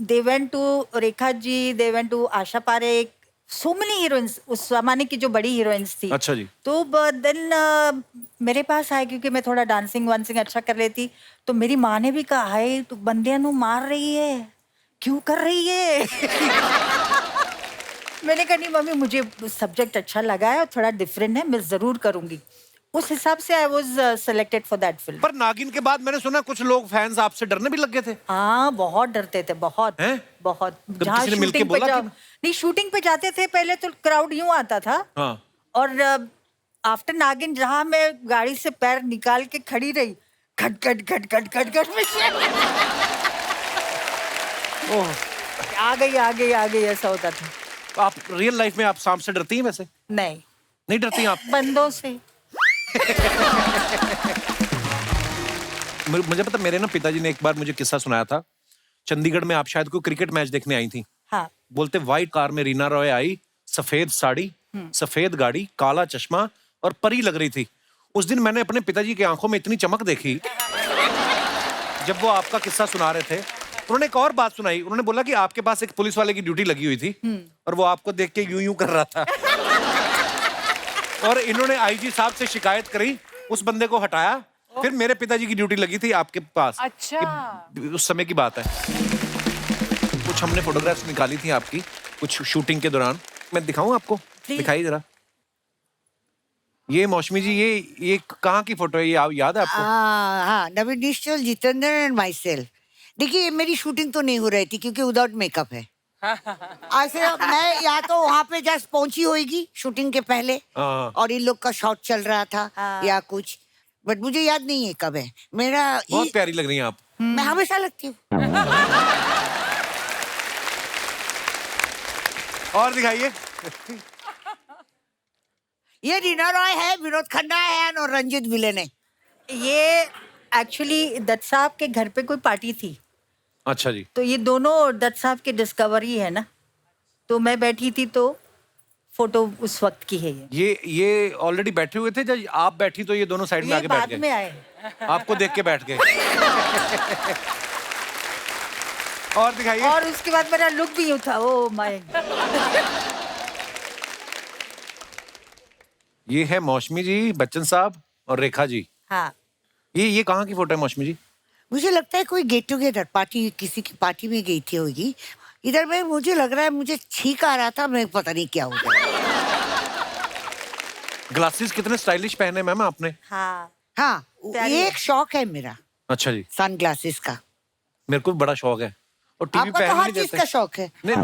They went to Rekha ji, they went to Asha Parekh, so many heroines, उस जमाने की जो बड़ी हीरोइंस थी। अच्छा जी। तो देन मेरे पास आए क्योंकि मैं थोड़ा डांसिंग वांसिंग अच्छा कर लेती। तो मेरी माँ ने भी कहा, हाय तू बंदियां नु मार रही है, क्यों कर रही है? मैंने कहा नहीं मम्मी, मुझे सब्जेक्ट अच्छा लगा है और थोड़ा डिफरेंट है, मैं जरूर करूंगी। उस हिसाब से I was selected for that film. पर नागिन के बाद मैंने सुना कुछ लोग फैंस आपसे डरने भी लग गए थे। हाँ, बहुत डरते थे, बहुत हैं? बहुत। कभी जहाँ किसी ने मिलके शूटिंग पे बोला जाओ, कि- नहीं शूटिंग पे जाते थे पहले तो क्राउड यूं आता था। हाँ। और आफ्टर नागिन जहाँ मैं गाड़ी से पैर निकाल के खड़ी रही, खट खट खट खट खट खट में ओह, आ गई ऐसा होता था। तो आप रियल लाइफ में आप सांप से डरती हैं वैसे? नहीं, नहीं डरती हैं आप? बंदों से। मुझे पता, मेरे ना पिताजी ने एक बार मुझे किस्सा सुनाया था। चंडीगढ़ में आप शायद कोई क्रिकेट मैच देखने आई थी। हाँ, बोलते व्हाइट कार में रीना रॉय आई, सफेद साड़ी, सफेद गाड़ी, काला चश्मा और परी लग रही थी। उस दिन मैंने अपने पिताजी की आंखों में इतनी चमक देखी जब वो आपका किस्सा सुना रहे थे। उन्होंने एक और बात सुनाई, उन्होंने बोला कि आपके पास एक पुलिस वाले की ड्यूटी लगी हुई थी और वो आपको देख के यूं यूं कर रहा था और इन्होंने आईजी साहब से शिकायत करी, उस बंदे को हटाया, फिर मेरे पिताजी की ड्यूटी लगी थी आपके पास। अच्छा। कि उस समय की बात है। कुछ हमने फोटोग्राफ्स निकाली थी आपकी कुछ शूटिंग के दौरान, मैं दिखाऊं आपको? दिखाइए जरा। ये मौसमी जी, ये कहाँ की फोटो है? ये आप याद है आपको? हाँ, नवीन निश्चल, जितेंद्र एंड माई सेल्फ। देखिए मेरी शूटिंग तो नहीं हो रही थी क्योंकि विदाउट मेकअप है। ऐसे मैं या तो वहाँ पे जस्ट पहुंची होगी शूटिंग के पहले हाँ। और इन लोग का शॉट चल रहा था या कुछ, बट मुझे याद नहीं है कब है। मेरा बहुत प्यारी लग रही हैं आप। मैं हमेशा लगती हूँ। और दिखाइए। ये रीना रॉय है, विनोद खन्ना है और रंजीत विलेन है। ये एक्चुअली दत्त साहब के घर पे कोई पार्टी थी, अच्छा जी। तो ये दोनों दत्त साहब की डिस्कवरी है ना, तो मैं बैठी थी तो फोटो उस वक्त की है ये ऑलरेडी बैठे हुए थे जब आप बैठी तो ये दोनों साइड में ये आके बैठ बाद में गए, आए। आपको देख के बैठ गए। और दिखाइए। और उसके बाद मेरा लुक भी यूं था, ओ माय। ये है मौसमी जी, बच्चन साहब और रेखा जी। हाँ, ये कहाँ की फोटो है मौसमी जी? मुझे लगता है कोई गेट टुगेदर पार्टी, किसी की पार्टी में गई थी होगी। इधर में मुझे लग रहा है मुझे छींक आ रहा था, मैं पता नहीं क्या हो गया। ग्लासेस कितने स्टाइलिश पहने मैम आपने। हाँ, हाँ, प्यारी ये है। एक शौक है मेरा, अच्छा जी। सन ग्लासेस का। मेरे को भी बड़ा शौक है और टीवी आपको पे तो नहीं हर चीज देते। का शौक है। नहीं,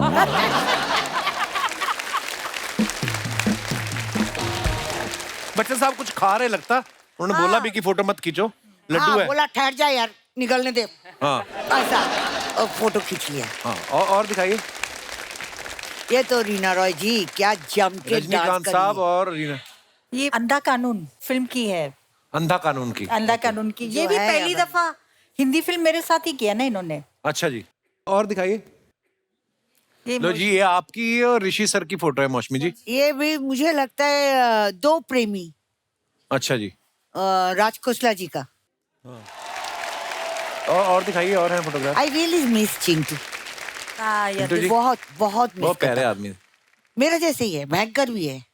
बच्चन साहब कुछ खा रहे लगता, उन्होंने बोला भी कि फोटो मत खींचो, लड्डू हाँ, है। बोला ठहर जा यार, निकलने दे। हाँ ऐसा और फोटो खींच लिया। हाँ। और दिखाइए। ये तो रीना रॉय जी क्या जम के डांस रजनीकांत कर साहब रही है। और रीना। ये अंधा कानून फिल्म की है, अंधा कानून की। अंधा कानून की। ये जो भी है पहली अगर- दफा हिंदी फिल्म मेरे साथ ही किया ना इन्होंने। अच्छा जी। और दिखाइए। ये लो जी, ये आपकी और ऋषि सर की फोटो है मौसमी जी। ये भी मुझे लगता है दो प्रेमी, अच्छा जी। राज खोसला जी का। और दिखाइए, और है photograph. I really miss Chintu, हाँ, ये चिंटू जी बहुत बहुत मिस बहुत प्यारे करता हूँ। आदमी। मेरे जैसे ही है, भयंकर भी है।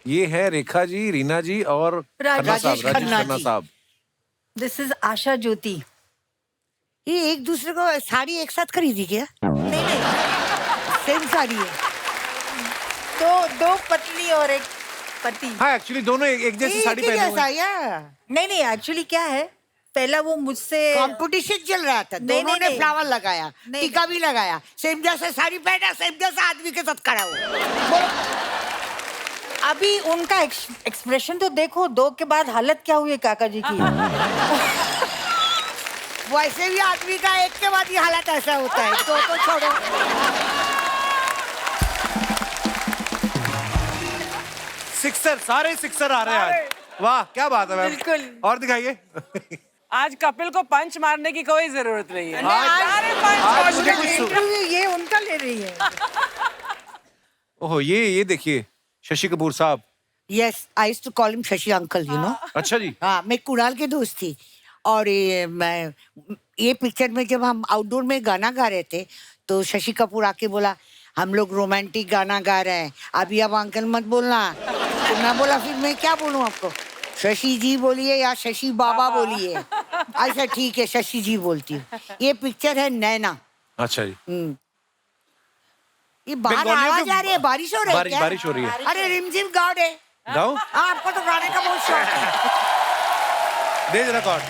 ये है रेखा जी, रीना जी और खन्ना साहब, राजेश राजेश खन्ना खन्ना जी। साहब। दिस इज आशा ज्योति। ये एक दूसरे को साड़ी एक साथ खरीदी क्या? नहीं नहीं, सेम साड़ी है। दो पत्नी और एक पति। हाँ, एक्चुअली दोनों एक जैसी साड़ी एक ही पहने हुए जैसा हैं। या नहीं नहीं, एक्चुअली क्या है, पहला वो मुझसे कंपटीशन चल रहा था, नहीं, दोनों ने नहीं। फ्लावर लगाया, नहीं। टीका भी लगाया, सेम जैसे साड़ी पहना, सेम जैसा आदमी के साथ खड़ा हुआ। अभी उनका एक्सप्रेशन तो देखो, दो के बाद हालत क्या हुई है काका जी की। वैसे भी आदमी का एक के बाद ही हालत ऐसा होता है, तो छोड़ो। सिक्सर, सारे सिक्सर आ रहे हैं आज। वाह, क्या बात है मैम। बिल्कुल। और दिखाइए। आज कपिल को पंच मारने की कोई जरूरत नहीं है। आज- सारे पंच आज मार मुझे दिए। कुछ इंटरव्यू ये उनका ले रही है। ओहो, ये देखिए शशि कपूर साहब। Yes, I used to call him Shashi uncle, you know. अच्छा जी। हाँ, मैं कुणाल के दोस्त थी और ये पिक्चर में जब हम आउटडोर में गाना गा रहे थे तो शशि कपूर आके बोला हम लोग रोमांटिक गाना गा रहे हैं, अभी अब अंकल मत बोलना। तो मैं बोला फिर मैं क्या बोलूं आपको, शशि जी बोलिए या शशि बाबा बोलिए। अच्छा ठीक है, शशि जी बोलती हूँ। ये पिक्चर है नैना। अच्छा जी। ये बाहर बंगालियों आवाज के- आ रही है, बारिश हो रही है क्या? बारिश हो रही है। अरे रिमझिम गाओ दे। गाओ, हाँ, आपको तो गाने का बहुत शौक है। दे जरा कॉर्ड।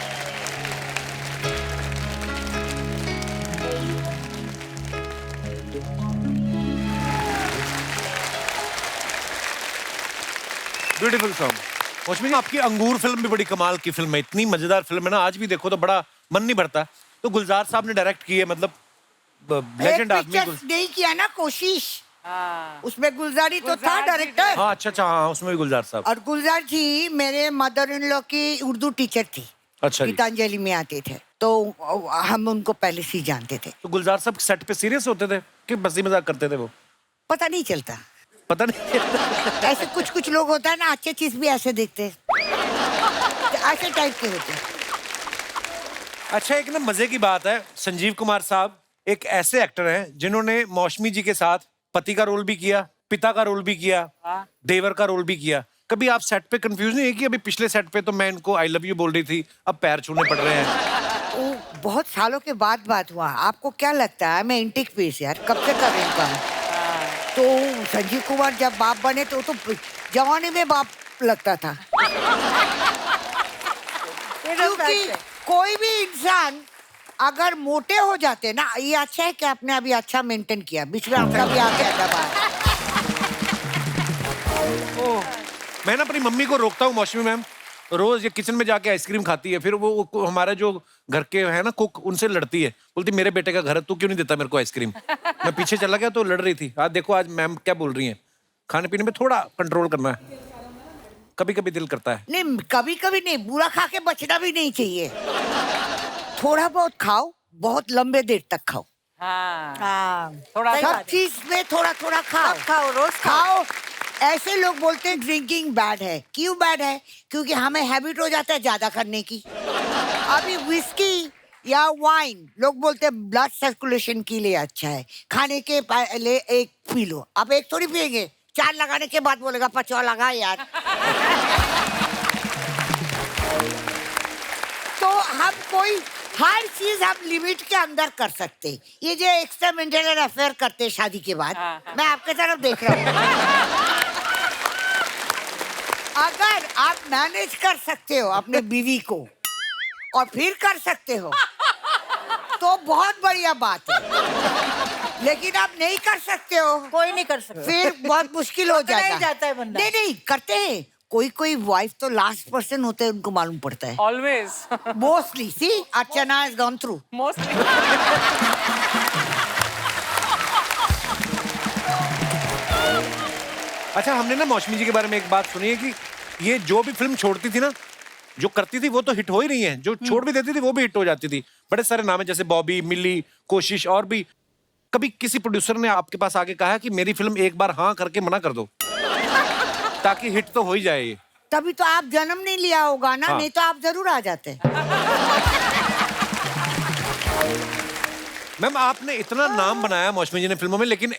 Beautiful song. मौसमी जी, आपकी अंगूर फिल्म भी बड़ी कमाल की फिल्म है, इतनी मजेदार फिल्म है ना, आज भी देखो तो बड़ा मन नहीं भरता। तो गुलजार साहब ने डायरेक्ट की है, मतलब लेजेंड एक आदमी। पिक्चर नहीं किया ना कोशिश, हाँ। उसमें गुलजारी तो था गुलजार जी डायरेक्टर। हाँ, अच्छा, हाँ, उसमें भी गुलजार साहब। और गुलजार जी मेरे मदर इन लॉ की उर्दू टीचर थी, अच्छा जी। गीतांजलि में आते थे, तो हम उनको पहले से ही जानते थे। तो गुलजार साहब सेट पे सीरियस होते थे कि बसी मजाक करते थे वो? पता नहीं चलता। पता नहीं। ऐसे कुछ कुछ लोग होता है ना, अच्छे चीज भी ऐसे देखते हैं, ऐसे टाइप के होते हैं। अच्छा, एक ना मजे की बात है, संजीव कुमार साहब एक ऐसे एक्टर हैं जिन्होंने मौसमी जी के साथ पति का रोल भी किया, पिता का रोल भी किया, देवर का रोल भी किया। कभी आप सेट पे कंफ्यूज नहीं है कि अभी पिछले सेट पे तो मैं इनको आई लव यू बोल रही थी, अब पैर छूने पड़ रहे हैं? वो बहुत सालों के बाद बात हुआ। आपको क्या लगता है मैं इंटिक पीस यार कब से कर रही हूँ काम? तो संजीव कुमार जब बाप बने तो जवानी में बाप लगता था। क्योंकि कोई भी इंसान अगर मोटे हो जाते ना, ये अच्छा है कि आपने अभी अच्छा मेंटेन किया, बीच में आपका भी आ गया था बाहर। मैं ना अपनी मम्मी को रोकता हूँ, मौसमी मैम रोज ये किचन में जाके आइसक्रीम खाती है, फिर वो हमारे जो घर के है ना कुक, उनसे लड़ती है, बोलती मेरे बेटे का घर है, तू क्यों नहीं देता मेरे को आइसक्रीम? मैं पीछे चला गया तो लड़ रही थी। आज देखो आज मैम क्या बोल रही हैं, खाने पीने में थोड़ा कंट्रोल करना है, कभी कभी दिल करता है। नहीं, कभी कभी नहीं, बुरा खा के बचना भी नहीं चाहिए। थोड़ा बहुत खाओ, बहुत लंबे देर तक खाओ। हाँ, थोड़ा सही सब बात है। चीज में थोड़ा थोड़ा खाओ। खाओ, रोज खाओ। ऐसे लोग बोलते हैं ड्रिंकिंग बैड है। क्यों बैड है? क्योंकि हमें हैबिट हो जाता है ज्यादा करने की। अभी विस्की या वाइन लोग बोलते हैं ब्लड सर्कुलेशन के लिए अच्छा है, खाने के पहले एक पी लो। अब एक थोड़ी पिएंगे, 4 लगाने के बाद बोलेगा 5वां लगा यार। तो हम कोई हर चीज हम लिमिट के अंदर कर सकते। ये जो एक्स्ट्रा मेंटल अफेयर करते हैं शादी के बाद, मैं आपके तरफ देख रहा हूँ। अगर आप मैनेज कर सकते हो अपने बीवी को और फिर कर सकते हो तो बहुत बढ़िया बात है। लेकिन आप नहीं कर सकते हो, कोई नहीं कर सकता। फिर बहुत मुश्किल हो पकड़ा ही जाएगा। जाता है बंदा। नहीं नहीं करते हैं, कोई कोई वाइफ तो लास्ट पर्सन होते हैं, उनको मालूम पड़ता है। Always mostly see Archana has gone through. Mostly. अच्छा, हमने ना मौसमी जी के बारे में एक बात सुनी है कि ये जो भी फिल्म छोड़ती थी ना, जो करती थी वो तो हिट हो ही रही है, जो छोड़ भी देती थी वो भी हिट हो जाती थी। बड़े सारे नाम है जैसे बॉबी, मिली, कोशिश और भी। कभी किसी प्रोड्यूसर ने आपके पास आके कहा कि मेरी फिल्म एक बार हाँ करके मना कर दो ताकि हिट तो हो ही जाए ये? तभी तो आप जन्म नहीं लिया होगा ना, हाँ। नहीं तो आप जरूर आ जाते। मैम आपने इतना नाम बनाया मौसमी जी ने फिल्मों में, लेकिन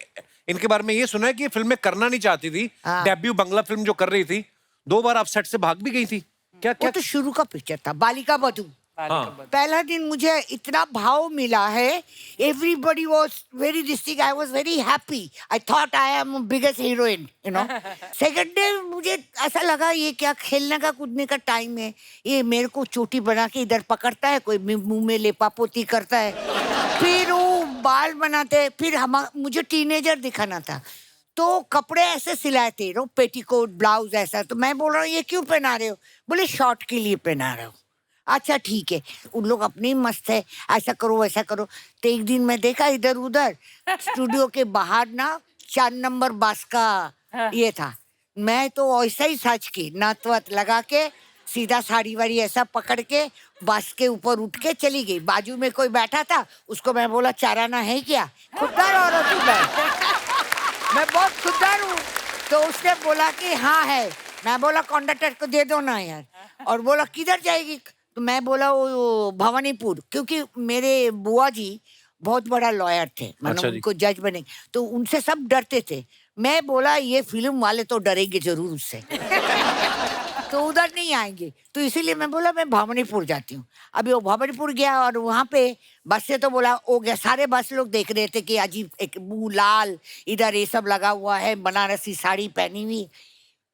इनके बारे में ये सुना है कि ये फिल्में करना नहीं चाहती थी। हाँ। डेब्यू बंगला फिल्म जो कर रही थी, 2 बार आप सेट से भाग भी गई थी। क्या वो क्या? तो शुरू का पिक्चर था, बालिका बधू। हाँ। पहला दिन मुझे इतना भाव मिला है, everybody was very district, I was very happy, I thought I am biggest heroine, you know. Second day मुझे ऐसा लगा ये क्या खेलने का कूदने का टाइम है, ये मेरे को चोटी बना के इधर पकड़ता है, कोई मुंह में लेपापोती करता है, फिर वो बाल बनाते, फिर मुझे टीनेजर दिखाना था तो कपड़े ऐसे सिलाए थे, नो पेटीकोट ब्लाउज ऐसा। तो मैं बोल रहा हूँ ये क्यों पहना रहे हो? बोले शॉर्ट के लिए पहना रहे हो। अच्छा ठीक है, उन लोग अपने ही मस्त है, ऐसा करो वैसा करो। तो एक दिन मैं देखा इधर उधर स्टूडियो के बाहर ना 4 नंबर बस का ये था, मैं तो ऐसा ही सच की नथ वथ लगा के सीधा साड़ी वाड़ी ऐसा पकड़ के बस के ऊपर उठ के चली गई। बाजू में कोई बैठा था, उसको मैं बोला चाराना है क्या? खुददार औरत हूँ मैं बहुत खुददार हूँ। तो उसने बोला कि हाँ है। मैं बोला कंडक्टर को दे दो ना यार। और बोला किधर जाएगी? तो मैं बोला वो भवानीपुर, क्योंकि मेरे बुआ जी बहुत बड़ा लॉयर थे, मतलब अच्छा जी। उनको जज बने, तो उनसे सब डरते थे। मैं बोला ये फिल्म वाले तो डरेंगे जरूर उससे तो उधर नहीं आएंगे, तो इसीलिए मैं बोला मैं भवानीपुर जाती हूँ। अभी वो भवानीपुर गया और वहाँ पे बस से तो बोला हो गया, सारे बस लोग देख रहे थे कि अजीब एक मुंह लाल, इधर ये सब लगा हुआ है, बनारसी साड़ी पहनी हुई।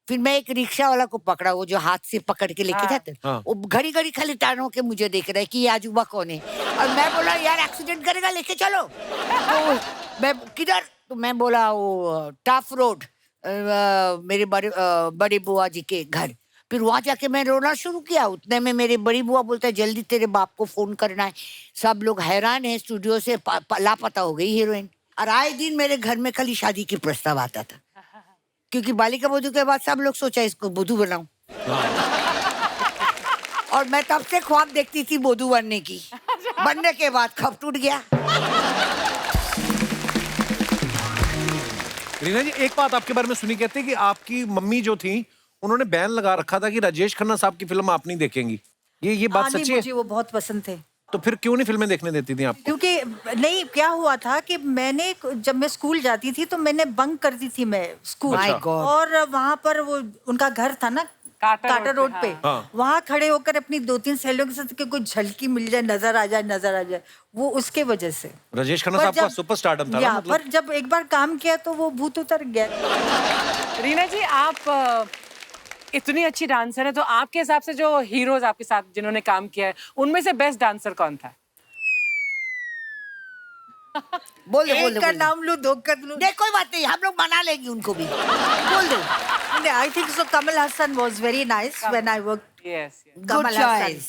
फिर मैं एक रिक्शा वाला को पकड़ा, वो जो हाथ से पकड़ के लेके जाते, हाँ। वो घड़ी घड़ी खाली टाण होके मुझे देख रहा है कि ये आजूबा कौन है। और मैं बोला यार एक्सीडेंट करेगा, लेके चलो। तो मैं किधर? तो मैं बोला वो टफ रोड, मेरे बड़े बुआ जी के घर। फिर वहां जाके मैं रोना शुरू किया। उतने में मेरे बड़ी बुआ बोलते जल्दी तेरे बाप को फोन करना है, सब लोग हैरान है, स्टूडियो से लापता हो गई हीरोइन। और आए दिन मेरे घर में खाली शादी की प्रस्ताव आता था, क्योंकि बालिका बधू के बाद सब लोग सोचा इसको बधू बनाऊं। और मैं तब से ख्वाब देखती थी बधू बनने की, बनने के बाद ख्वाब टूट गया। रीना जी, एक बात आपके बारे में सुनी, कहते हैं कि आपकी मम्मी जो थी उन्होंने बैन लगा रखा था कि राजेश खन्ना साहब की फिल्म आप नहीं देखेंगी। ये बात नहीं, सच्ची है? मुझे वो बहुत पसंद थे। तो फिर क्यों नहीं फिल्में देखने देती थी आपको? क्योंकि नहीं, क्या हुआ था कि मैंने जब मैं स्कूल जाती थी तो मैंने बंक करती थी मैं स्कूल। My God. और वहां पर वो उनका घर था ना काटा रोड पे, हाँ। वहां खड़े होकर अपनी 2-3 सहेलियों के साथ कि कोई झलकी मिल जाए, नजर आ जाए, वो उसके वजह से। राजेश खन्ना पर साहब का जब- सुपरस्टारडम था ना, या, मतलब। पर जब एक बार काम किया तो वो भूत उतर गया। रीना जी, आप इतनी अच्छी डांसर है, तो आपके हिसाब से जो हीरोज आपके साथ जिन्होंने काम किया है, उनमें से बेस्ट डांसर कौन था? बोल दो बोल एक दो का बोल दो। नाम लूं, दो का लूं। नहीं कोई बात नहीं, हम लोग मना लेंगे उनको भी। बोल दो। I think so. Kamal Hassan was very nice when I worked. Yes. Good Kamal Hassan. choice.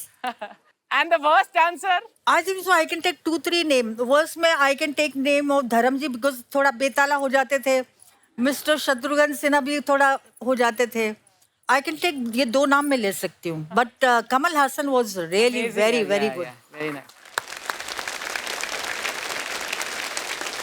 And the worst dancer? I think so. I can take 2-3 names. Worst में I can take name of Dharamji because थोड़ा बेताला हो जाते थे. Mister Shatrughan Sinha भी थोड़ा हो जाते थे. I can take ये 2 नाम मैं ले सकती हूँ. But Kamal Hassan was really Amazing, very yeah, very yeah, good. yeah. Very nice.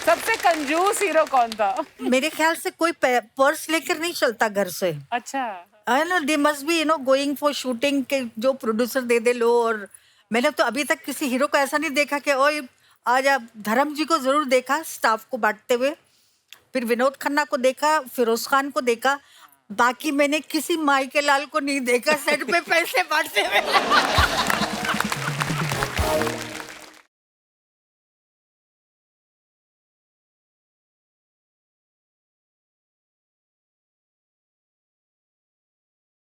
सबसे कंजूस हीरो कौन था? मेरे ख्याल से कोई पर्स लेकर नहीं चलता घर से. अच्छा। I know they must be going for shooting के जो प्रोड्यूसर दे लो. और मैंने तो अभी तक किसी हीरो को ऐसा नहीं देखा कि ओए आज आप धर्म जी को जरूर देखा स्टाफ को बांटते हुए, फिर विनोद खन्ना को देखा, फिरोज खान को देखा, बाकी मैंने किसी माई के लाल को नहीं देखा सेट पे पैसे बांटते हुए।